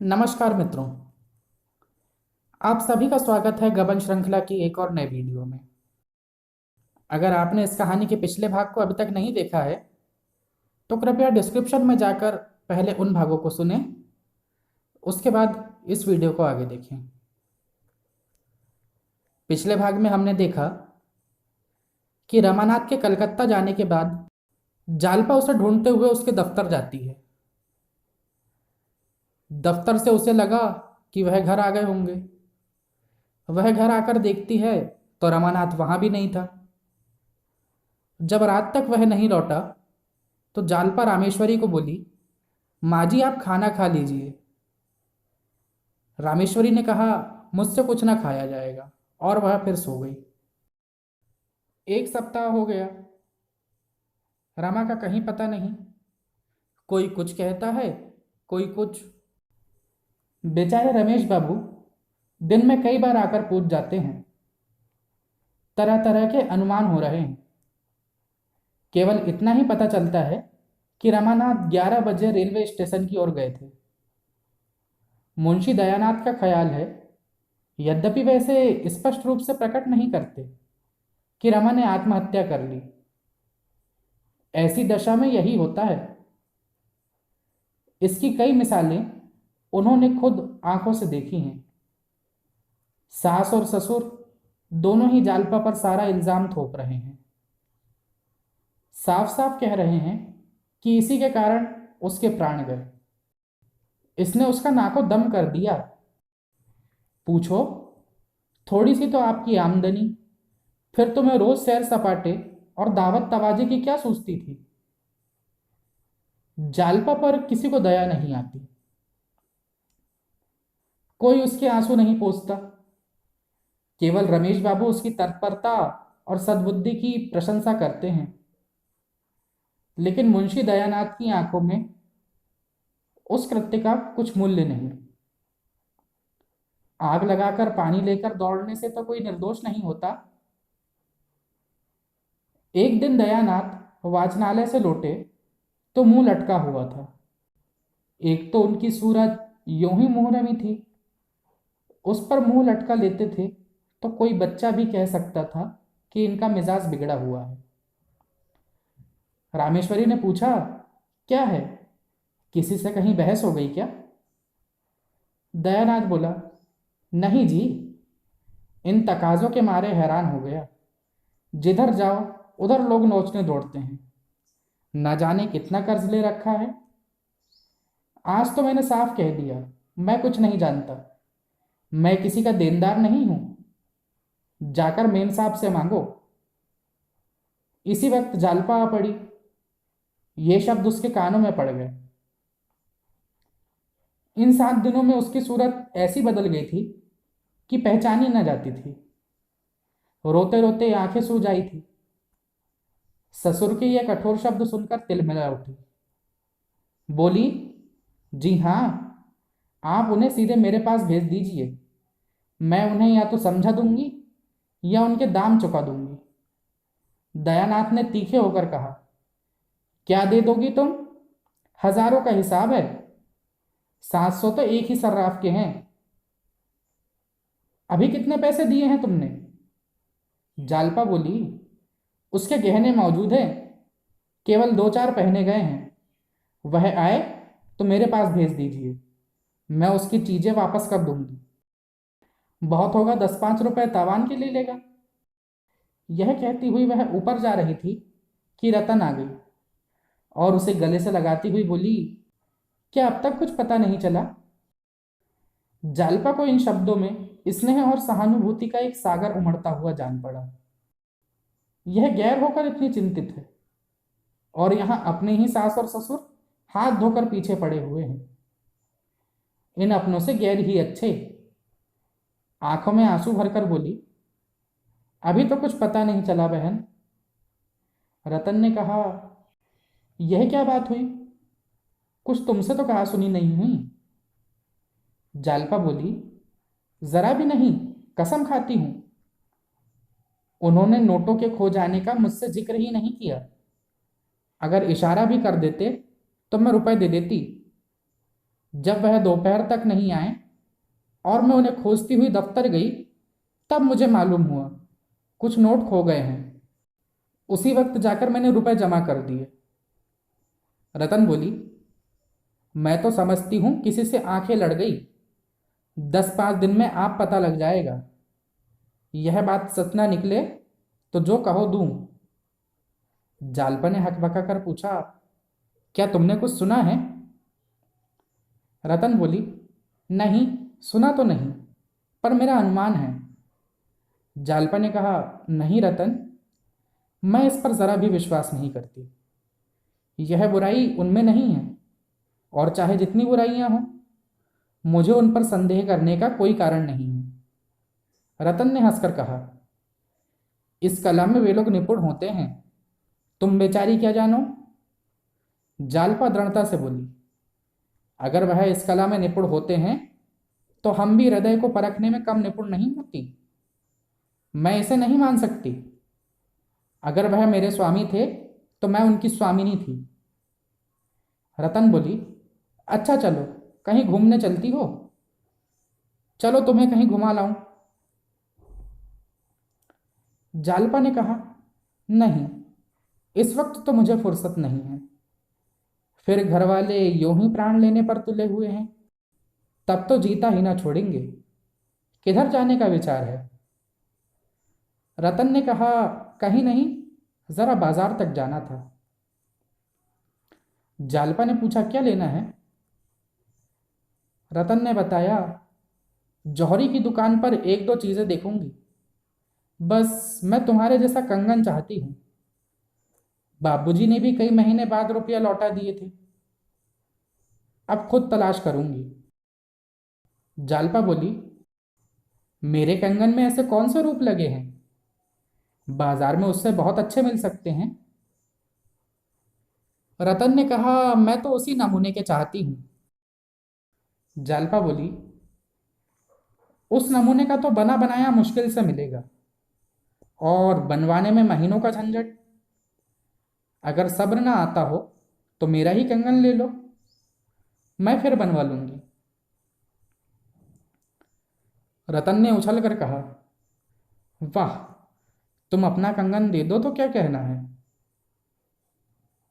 नमस्कार मित्रों। आप सभी का स्वागत है गबन श्रृंखला की एक और नए वीडियो में। अगर आपने इस कहानी के पिछले भाग को अभी तक नहीं देखा है तो कृपया डिस्क्रिप्शन में जाकर पहले उन भागों को सुनें, उसके बाद इस वीडियो को आगे देखें। पिछले भाग में हमने देखा कि रमानाथ के कलकत्ता जाने के बाद जालपा उसे ढूंढते हुए उसके दफ्तर जाती है। दफ्तर से उसे लगा कि वह घर आ गए होंगे। वह घर आकर देखती है तो रमानाथ वहां भी नहीं था। जब रात तक वह नहीं लौटा तो जालपा रामेश्वरी को बोली, माँ जी आप खाना खा लीजिए। रामेश्वरी ने कहा, मुझसे कुछ ना खाया जाएगा, और वह फिर सो गई। एक सप्ताह हो गया। रमा का कहीं पता नहीं। कोई कुछ कहता है, कोई कुछ। बेचारे रमेश बाबू दिन में कई बार आकर पूछ जाते हैं। तरह तरह के अनुमान हो रहे हैं। केवल इतना ही पता चलता है कि रमानाथ 11 बजे रेलवे स्टेशन की ओर गए थे। मुंशी दयानाथ का ख्याल है, यद्यपि वैसे स्पष्ट रूप से प्रकट नहीं करते, कि रमा ने आत्महत्या कर ली। ऐसी दशा में यही होता है। इसकी कई मिसालें उन्होंने खुद आंखों से देखी हैं। सास और ससुर दोनों ही जालपा पर सारा इल्जाम थोप रहे हैं। साफ साफ कह रहे हैं कि इसी के कारण उसके प्राण गए। इसने उसका नाको दम कर दिया। पूछो, थोड़ी सी तो आपकी आमदनी, फिर तुम्हें रोज सैर सपाटे और दावत तवाजे की क्या सूझती थी। जालपा पर किसी को दया नहीं आती। कोई उसके आंसू नहीं पोंछता। केवल रमेश बाबू उसकी तत्परता और सद्बुद्धि की प्रशंसा करते हैं। लेकिन मुंशी दयानाथ की आंखों में उस कृत्य का कुछ मूल्य नहीं। आग लगाकर पानी लेकर दौड़ने से तो कोई निर्दोष नहीं होता। एक दिन दयानाथ वाचनालय से लौटे तो मुंह लटका हुआ था। एक तो उनकी सूरत यूं ही मुहरमी थी। उस पर मुंह लटका लेते थे तो कोई बच्चा भी कह सकता था कि इनका मिजाज बिगड़ा हुआ है। रामेश्वरी ने पूछा, क्या है, किसी से कहीं बहस हो गई क्या। दयानाथ बोला, नहीं जी, इन तकाजों के मारे हैरान हो गया। जिधर जाओ उधर लोग नोचने दौड़ते हैं। न जाने कितना कर्ज ले रखा है। आज तो मैंने साफ कह दिया, मैं कुछ नहीं जानता। मैं किसी का देनदार नहीं हूं। जाकर मेम साहब से मांगो। इसी वक्त जालपा आ पड़ी। ये शब्द उसके कानों में पड़ गए। इन 7 दिनों में उसकी सूरत ऐसी बदल गई थी कि पहचानी न जाती थी। रोते रोते आंखें सूज आई थी। ससुर के ये कठोर शब्द सुनकर तिलमिला उठी। बोली, जी हाँ, आप उन्हें सीधे मेरे पास भेज दीजिए। मैं उन्हें या तो समझा दूंगी या उनके दाम चुका दूंगी। दयानाथ ने तीखे होकर कहा, क्या दे दोगी तुम। हजारों का हिसाब है। 700 तो एक ही सर्राफ के हैं। अभी कितने पैसे दिए हैं तुमने। जालपा बोली, उसके गहने मौजूद हैं, केवल 2-4 पहने गए हैं। वह आए तो मेरे पास भेज दीजिए, मैं उसकी चीजें वापस कर दूंगी। बहुत होगा 10-5 रुपए तावान के ले लेगा। यह कहती हुई वह ऊपर जा रही थी कि रतन आ गई और उसे गले से लगाती हुई बोली, क्या अब तक कुछ पता नहीं चला। जालपा को इन शब्दों में स्नेह और सहानुभूति का एक सागर उमड़ता हुआ जान पड़ा। यह गैर होकर इतनी चिंतित है, और यहां अपने ही सास और ससुर हाथ धोकर पीछे पड़े हुए हैं। इन अपनों से गैर ही अच्छे। आंखों में आंसू भरकर बोली, अभी तो कुछ पता नहीं चला बहन। रतन ने कहा, यह क्या बात हुई, कुछ तुमसे तो कहा सुनी नहीं हुई। जालपा बोली, जरा भी नहीं, कसम खाती हूं। उन्होंने नोटों के खो जाने का मुझसे जिक्र ही नहीं किया। अगर इशारा भी कर देते तो मैं रुपए दे देती। जब वह दोपहर तक नहीं आए और मैं उन्हें खोजती हुई दफ्तर गई, तब मुझे मालूम हुआ कुछ नोट खो गए हैं। उसी वक्त जाकर मैंने रुपए जमा कर दिए। रतन बोली, मैं तो समझती हूँ किसी से आंखें लड़ गई, 10-5 दिन में आप पता लग जाएगा। यह बात सच ना निकले तो जो कहो दूं। जालपा ने हकबका कर पूछा, क्या तुमने कुछ सुना है? रतन बोली, नहीं, सुना तो नहीं, पर मेरा अनुमान है। जालपा ने कहा, नहीं रतन, मैं इस पर जरा भी विश्वास नहीं करती। यह बुराई उनमें नहीं है, और चाहे जितनी बुराइयां हों, मुझे उन पर संदेह करने का कोई कारण नहीं है। रतन ने हंसकर कहा, इस कला में वे लोग निपुण होते हैं, तुम बेचारी क्या जानो। जालपा दृढ़ता से बोली, अगर वह इस कला में निपुण होते हैं तो हम भी हृदय को परखने में कम निपुण नहीं होती। मैं इसे नहीं मान सकती। अगर वह मेरे स्वामी थे तो मैं उनकी स्वामिनी थी। रतन बोली, अच्छा चलो, कहीं घूमने चलती हो? चलो तुम्हें कहीं घुमा लाऊं। जालपा ने कहा, नहीं, इस वक्त तो मुझे फुर्सत नहीं है। फिर घर वाले यूं ही प्राण लेने पर तुले हुए हैं, तब तो जीता ही ना छोड़ेंगे। किधर जाने का विचार है? रतन ने कहा, कहीं नहीं, जरा बाजार तक जाना था। जालपा ने पूछा, क्या लेना है? रतन ने बताया, जौहरी की दुकान पर एक दो चीजें देखूंगी। बस मैं तुम्हारे जैसा कंगन चाहती हूँ। बाबूजी ने भी कई महीने बाद रुपया लौटा दिए थे। अब खुद तलाश करूंगी। जालपा बोली, मेरे कंगन में ऐसे कौन से रूप लगे हैं? बाजार में उससे बहुत अच्छे मिल सकते हैं। रतन ने कहा, मैं तो उसी नमूने के चाहती हूँ। जालपा बोली, उस नमूने का तो बना बनाया मुश्किल से मिलेगा, और बनवाने में महीनों का झंझट। अगर सब्र ना आता हो तो मेरा ही कंगन ले लो, मैं फिर बनवा लूंगी। रतन ने उछल कर कहा, वाह, तुम अपना कंगन दे दो तो क्या कहना है?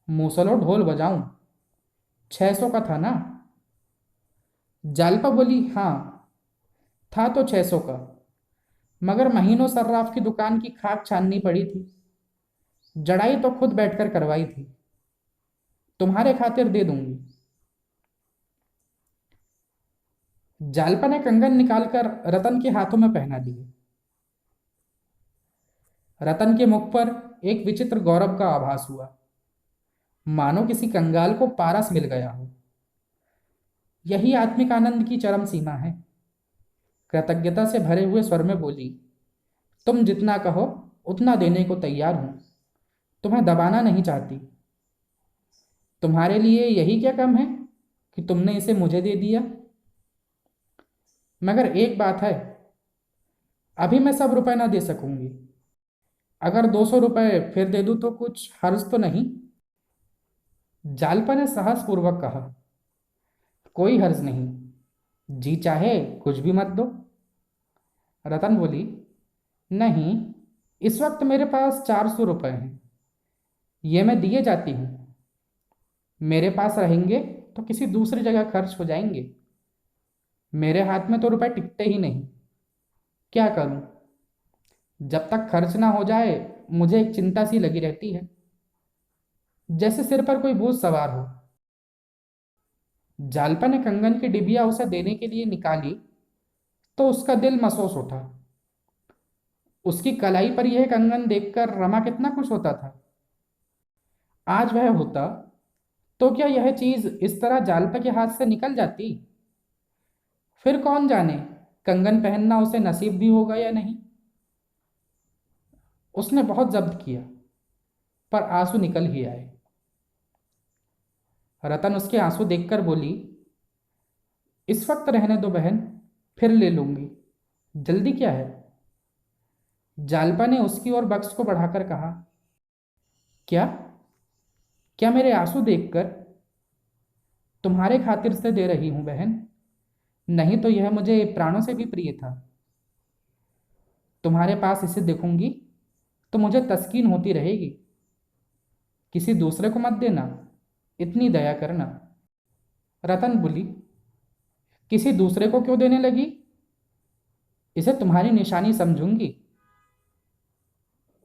मूसलो ढोल बजाऊं? 600 का था ना? जालपा बोली, हाँ, था तो 600 का, मगर महीनों सर्राफ की दुकान की खाक छाननी पड़ी थी। जड़ाई तो खुद बैठकर करवाई थी। तुम्हारे खातिर दे दूंगी। जालपा ने कंगन निकालकर रतन के हाथों में पहना दिए। रतन के मुख पर एक विचित्र गौरव का आभास हुआ, मानो किसी कंगाल को पारस मिल गया हो। यही आत्मिक आनंद की चरम सीमा है। कृतज्ञता से भरे हुए स्वर में बोली, तुम जितना कहो उतना देने को तैयार हूं, तुम्हें दबाना नहीं चाहती। तुम्हारे लिए यही क्या कम है कि तुमने इसे मुझे दे दिया? मगर एक बात है, अभी मैं सब रुपए ना दे सकूंगी। अगर 200 रुपए फिर दे दूं तो कुछ हर्ज तो नहीं? जालपा ने साहस पूर्वक कहा, कोई हर्ज नहीं, जी चाहे कुछ भी मत दो। रतन बोली, नहीं, इस वक्त मेरे पास 400 रुपए हैं, ये मैं दिए जाती हूँ। मेरे पास रहेंगे तो किसी दूसरी जगह खर्च हो जाएंगे। मेरे हाथ में तो रुपए टिकते ही नहीं। क्या करूं? जब तक खर्च ना हो जाए मुझे एक चिंता सी लगी रहती है, जैसे सिर पर कोई बोझ सवार हो। जालपा ने कंगन की डिबिया उसे देने के लिए निकाली तो उसका दिल मसोस उठा। उसकी कलाई पर यह कंगन देखकर रमा कितना खुश होता था। आज वह होता तो क्या यह चीज इस तरह जालपा के हाथ से निकल जाती? फिर कौन जाने कंगन पहनना उसे नसीब भी होगा या नहीं। उसने बहुत जब्त किया, पर आंसू निकल ही आए। रतन उसके आंसू देखकर बोली, इस वक्त रहने दो बहन, फिर ले लूंगी, जल्दी क्या है? जालपा ने उसकी ओर बक्स को बढ़ाकर कहा, क्या? क्या मेरे आंसू देखकर? तुम्हारे खातिर से दे रही हूं बहन, नहीं तो यह मुझे प्राणों से भी प्रिय था। तुम्हारे पास इसे देखूंगी तो मुझे तस्कीन होती रहेगी। किसी दूसरे को मत देना, इतनी दया करना। रतन बोली, किसी दूसरे को क्यों देने लगी? इसे तुम्हारी निशानी समझूंगी।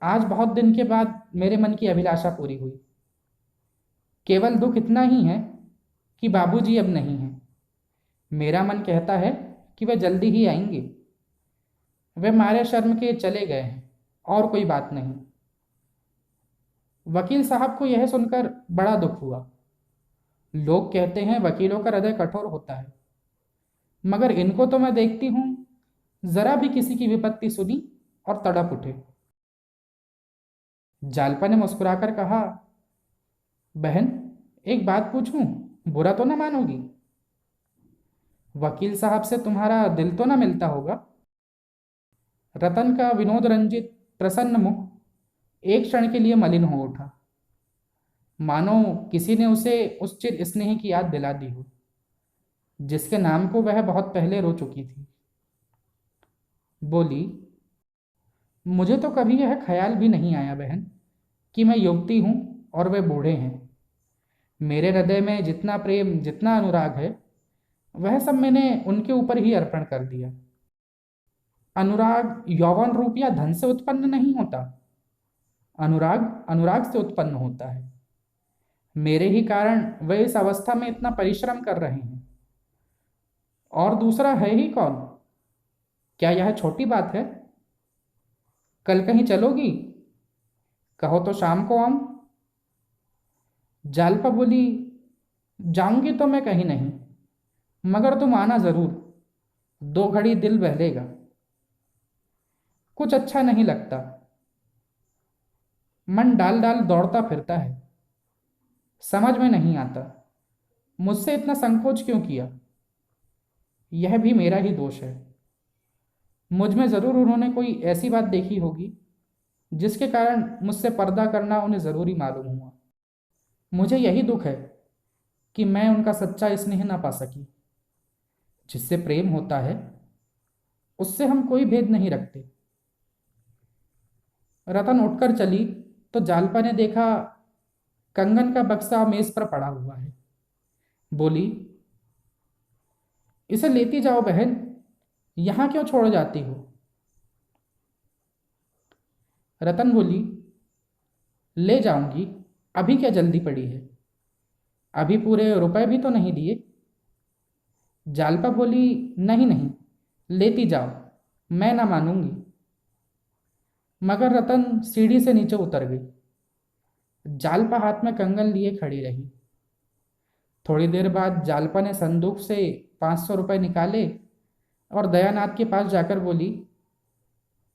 आज बहुत दिन के बाद मेरे मन की अभिलाषा पूरी हुई। केवल दुख इतना ही है कि बाबूजी अब नहीं हैं। मेरा मन कहता है कि वे जल्दी ही आएंगे। वे मारे शर्म के चले गए हैं, और कोई बात नहीं। वकील साहब को यह सुनकर बड़ा दुख हुआ। लोग कहते हैं वकीलों का हृदय कठोर होता है, मगर इनको तो मैं देखती हूं, जरा भी किसी की विपत्ति सुनी और तड़प उठे। जालपा ने मुस्कुराकर कहा, बहन एक बात पूछूं, बुरा तो ना मानोगी? वकील साहब से तुम्हारा दिल तो ना मिलता होगा? रतन का विनोद रंजित प्रसन्न मुख एक क्षण के लिए मलिन हो उठा, मानो किसी ने उसे उस चिर स्नेह की याद दिला दी हो, जिसके नाम को वह बहुत पहले रो चुकी थी। बोली, मुझे तो कभी यह ख्याल भी नहीं आया बहन कि मैं युवती हूं और वे बूढ़े हैं। मेरे हृदय में जितना प्रेम, जितना अनुराग है, वह सब मैंने उनके ऊपर ही अर्पण कर दिया। अनुराग यौवन रूप या धन से उत्पन्न नहीं होता। अनुराग अनुराग से उत्पन्न होता है। मेरे ही कारण वे इस अवस्था में इतना परिश्रम कर रहे हैं। और दूसरा है ही कौन? क्या यह छोटी बात है? कल कहीं चलोगी? कहो तो शाम को आऊं। जालपा बोली, जाऊंगी तो मैं कहीं नहीं, मगर तुम आना जरूर। 2 घड़ी दिल बहलेगा। कुछ अच्छा नहीं लगता। मन डाल डाल दौड़ता फिरता है। समझ में नहीं आता मुझसे इतना संकोच क्यों किया। यह भी मेरा ही दोष है। मुझ में जरूर उन्होंने कोई ऐसी बात देखी होगी जिसके कारण मुझसे पर्दा करना उन्हें जरूरी मालूम हुआ। मुझे यही दुख है कि मैं उनका सच्चा स्नेह ना पा सकी। जिससे प्रेम होता है उससे हम कोई भेद नहीं रखते। रतन उठकर चली तो जालपा ने देखा कंगन का बक्सा मेज पर पड़ा हुआ है। बोली, इसे लेती जाओ बहन, यहां क्यों छोड़ जाती हो? रतन बोली, ले जाऊंगी, अभी क्या जल्दी पड़ी है? अभी पूरे रुपए भी तो नहीं दिए। जालपा बोली, नहीं नहीं, लेती जाओ, मैं ना मानूंगी। मगर रतन सीढ़ी से नीचे उतर गई। जालपा हाथ में कंगन लिए खड़ी रही। थोड़ी देर बाद जालपा ने संदूक से 500 रुपये निकाले और दयानाथ के पास जाकर बोली,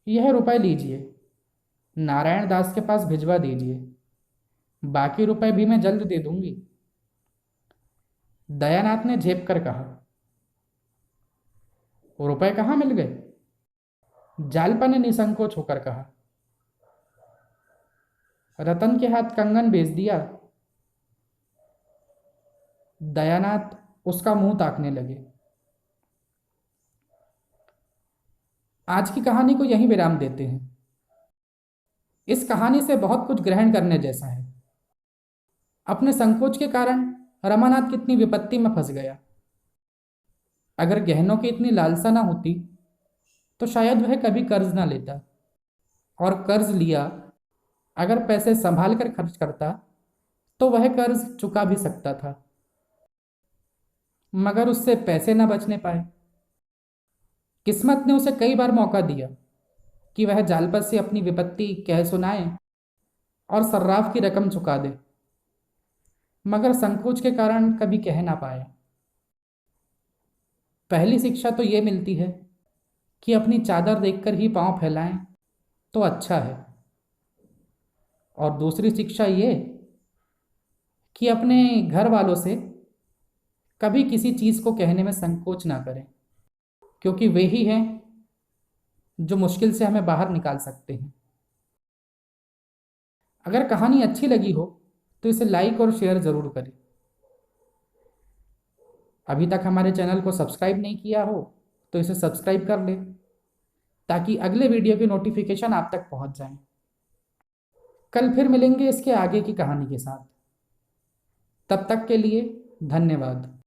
यह रुपए लीजिए, नारायण दास के पास भिजवा दीजिए, बाकी रुपए भी मैं जल्द दे दूंगी। दयानाथ ने झेप कर कहा, रुपए कहाँ मिल गए? जालपा ने निसंकोच होकर कहा, रतन के हाथ कंगन भेज दिया। दयानाथ उसका मुंह ताकने लगे। आज की कहानी को यहीं विराम देते हैं। इस कहानी से बहुत कुछ ग्रहण करने जैसा है। अपने संकोच के कारण रमानाथ कितनी विपत्ति में फंस गया। अगर गहनों की इतनी लालसा ना होती तो शायद वह कभी कर्ज ना लेता, और कर्ज लिया अगर पैसे संभाल कर खर्च करता तो वह कर्ज चुका भी सकता था। मगर उससे पैसे ना बचने पाए। किस्मत ने उसे कई बार मौका दिया कि वह जालपत से अपनी विपत्ति कह सुनाए और सर्राफ की रकम चुका दे, मगर संकोच के कारण कभी कह ना पाया। पहली शिक्षा तो ये मिलती है कि अपनी चादर देखकर ही पांव फैलाएं तो अच्छा है, और दूसरी शिक्षा ये कि अपने घर वालों से कभी किसी चीज़ को कहने में संकोच ना करें, क्योंकि वे ही हैं जो मुश्किल से हमें बाहर निकाल सकते हैं। अगर कहानी अच्छी लगी हो तो इसे लाइक और शेयर ज़रूर करें। अभी तक हमारे चैनल को सब्सक्राइब नहीं किया हो तो इसे सब्सक्राइब कर ले, ताकि अगले वीडियो की नोटिफिकेशन आप तक पहुंच जाए। कल फिर मिलेंगे इसके आगे की कहानी के साथ। तब तक के लिए धन्यवाद।